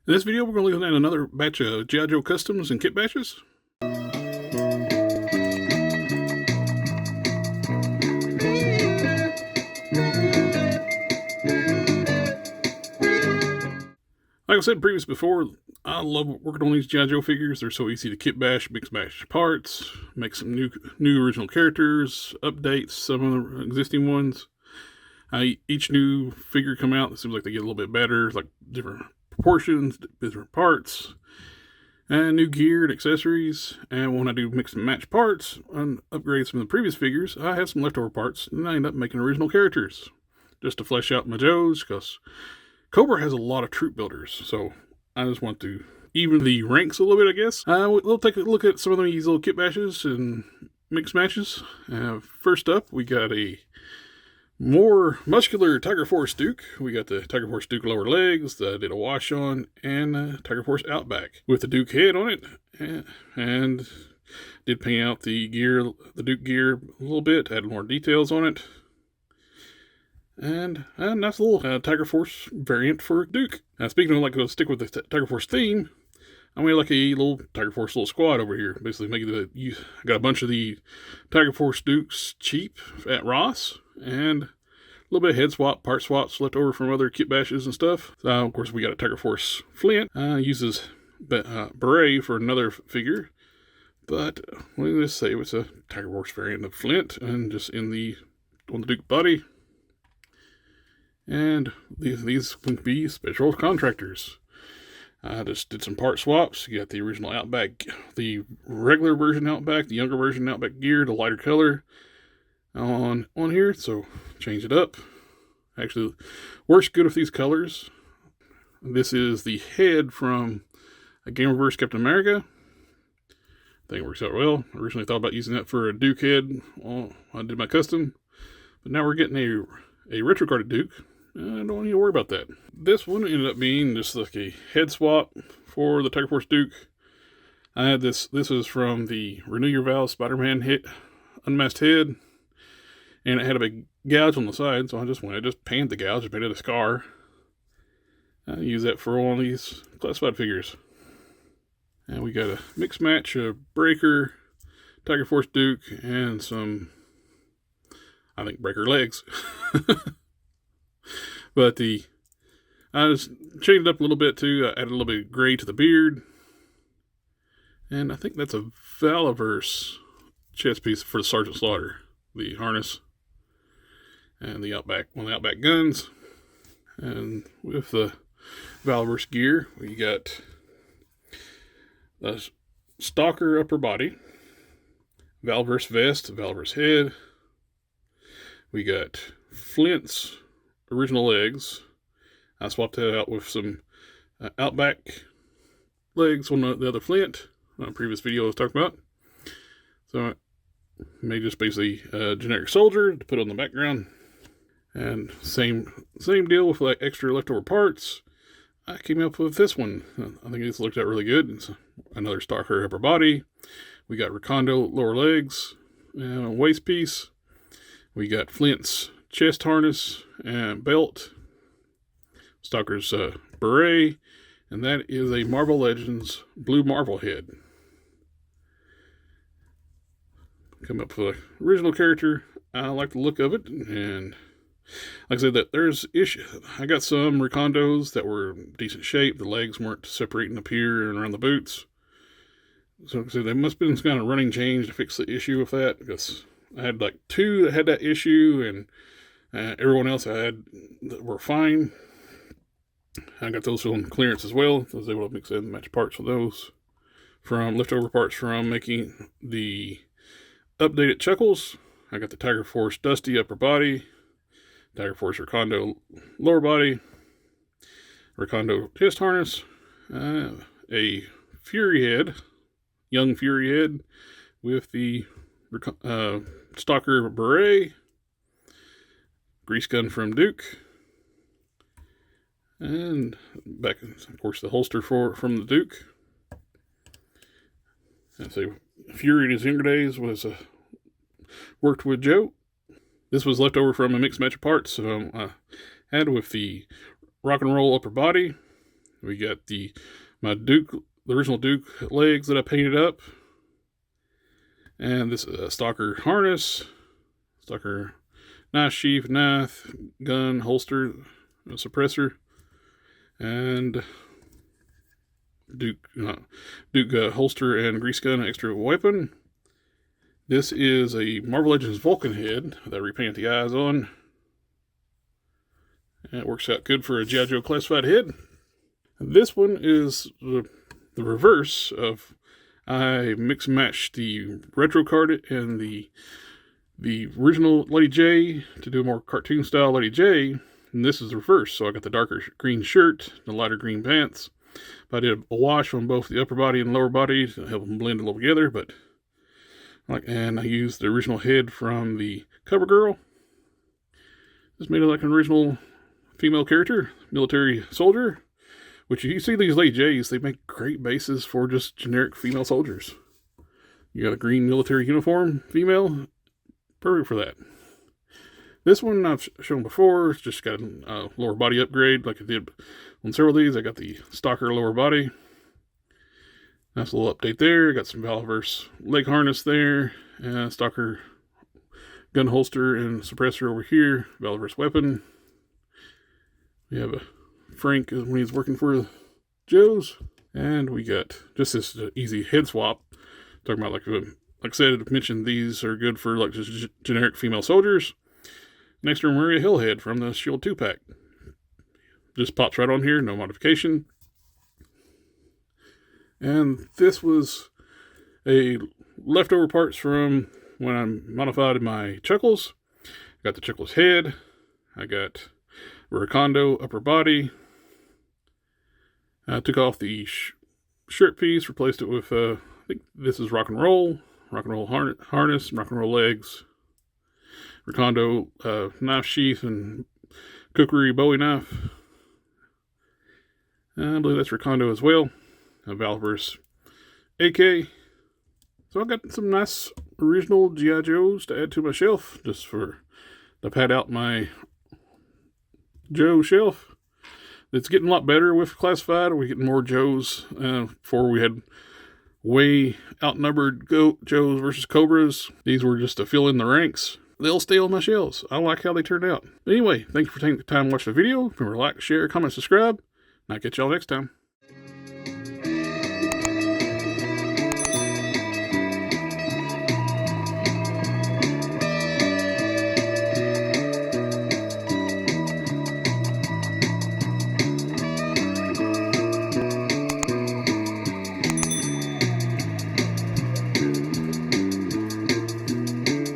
In this video, we're going to look at another batch of G.I. Joe Customs and Kitbashes. Like I said before, I love working on these G.I. Joe figures. They're so easy to kitbash, mix match parts, make some new original characters, updates some of the existing ones. Each new figure come out, it seems like they get a little bit better, like different proportions, different parts, and new gear and accessories. And when I do mix and match parts and upgrade some of the previous figures, I have some leftover parts, and I end up making original characters just to flesh out my Joes, because Cobra has a lot of troop builders, so I just want to even the ranks a little bit, I guess. We'll take a look at some of these little kitbashes and mix matches. First up, we got a more muscular Tiger Force Duke. We got the Tiger Force Duke lower legs that I did a wash on, and Tiger Force Outback with the Duke head on it, and did paint out the gear, the Duke gear a little bit, added more details on it. And a nice little Tiger Force variant for Duke. Now, speaking of, like, go stick with the Tiger Force theme, I made like a little Tiger Force little squad over here. Basically, I got a bunch of the Tiger Force Dukes cheap at Ross, and a little bit of head swap, part swaps left over from other kitbashes and stuff. So, of course, we got a Tiger Force Flint. Uses Beret for another figure, but let me just say it was a Tiger Force variant of Flint, and just on the Duke body. And these can be special contractors. I just did some part swaps. You got the original Outback, the regular version Outback, the younger version Outback gear, the lighter color on here. So change it up. Actually, works good with these colors. This is the head from a Game Reverse Captain America. I think it works out well. I originally thought about using that for a Duke head. I did my custom, but now we're getting a retro carded Duke. I don't need to worry about that. This one ended up being just like a head swap for the Tiger Force Duke. I had this was from the Renew Your Vows Spider-Man unmasked head, and it had a big gouge on the side, so I just painted the gouge and made it a scar. I use that for one of these classified figures. And we got a mix match of Breaker, Tiger Force Duke, and some, I think, Breaker legs. But I just changed it up a little bit too. I added a little bit of gray to the beard. And I think that's a Valaverse chest piece for the Sergeant Slaughter. The harness. And the Outback, one of the Outback guns. And with the Valaverse gear, we got the Stalker upper body. Valaverse vest, Valaverse head. We got Flint's original legs. I swapped that out with some Outback legs on the other Flint. Previous video I was talking about. So I made just basically a generic soldier to put on the background. And same deal with like extra leftover parts. I came up with this one. I think this looked out really good. It's another Stalker upper body. We got Recondo lower legs and a waist piece. We got Flint's chest harness and belt, Stalker's beret, and that is a Marvel Legends Blue Marvel head. Come up with an original character. I like the look of it, and like I said, that there's issue. I got some Recondos that were decent shape. The legs weren't separating up here and around the boots. So there must have been some kind of running change to fix the issue with that, because I had like two that had that issue, and everyone else I had were fine. I got those on clearance as well. I was able to mix and match parts with those from leftover parts from making the updated Chuckles. I got the Tiger Force Dusty upper body, Tiger Force Recondo lower body, Recondo chest harness, a Fury head, young Fury head with the Stalker beret, grease gun from Duke, and back, of course, the holster from the Duke. And so Fury in his younger days was worked with Joe. This was left over from a mixed match of parts. So I had with the rock and roll upper body, We got my Duke, the original Duke legs that I painted up. And this stalker harness, stalker knife sheath, knife, gun, holster, suppressor, and Duke holster and grease gun extra weapon. This is a Marvel Legends Vulcan head that I repainted the eyes on. And it works out good for a G.I. Joe classified head. This one is the reverse of, I mix and matched the retro card and the original Lady J to do a more cartoon style Lady J. And this is the reverse. So I got the darker green shirt, the lighter green pants. But I did a wash on both the upper body and lower body to help them blend a little together. And I used the original head from the cover girl. This made it like an original female character, military soldier. Which you see these Lady J's, they make great bases for just generic female soldiers. You got a green military uniform female, perfect for that. This one I've shown before, it's just got a lower body upgrade like I did on several of these. I got the stalker lower body. Nice little update there. I got some Valverse leg harness there, stalker gun holster and suppressor over here, Valverse weapon. We have a Frank when he's working for Joe's. And we got just this easy head swap. Talking about, like I said, I mentioned these are good for like just generic female soldiers. Next to Maria Hill head from the Shield 2-pack. Just pops right on here, no modification. And this was a leftover parts from when I modified my Chuckles. I got the Chuckles head. I got Recondo upper body. I took off the shirt piece, replaced it with, I think this is rock and roll harness, rock and roll legs, Recondo knife sheath and cookery Bowie knife. I believe that's Recondo as well. A Valverse AK. So I got some nice original G.I. Joes to add to my shelf, just to pad out my Joe shelf. It's getting a lot better with classified. We're getting more Joes. Before we had way outnumbered Joes versus Cobras. These were just to fill in the ranks. They'll stay on my shelves. I like how they turned out. But anyway, thank you for taking the time to watch the video. Remember to like, share, comment, subscribe. And I'll catch y'all next time.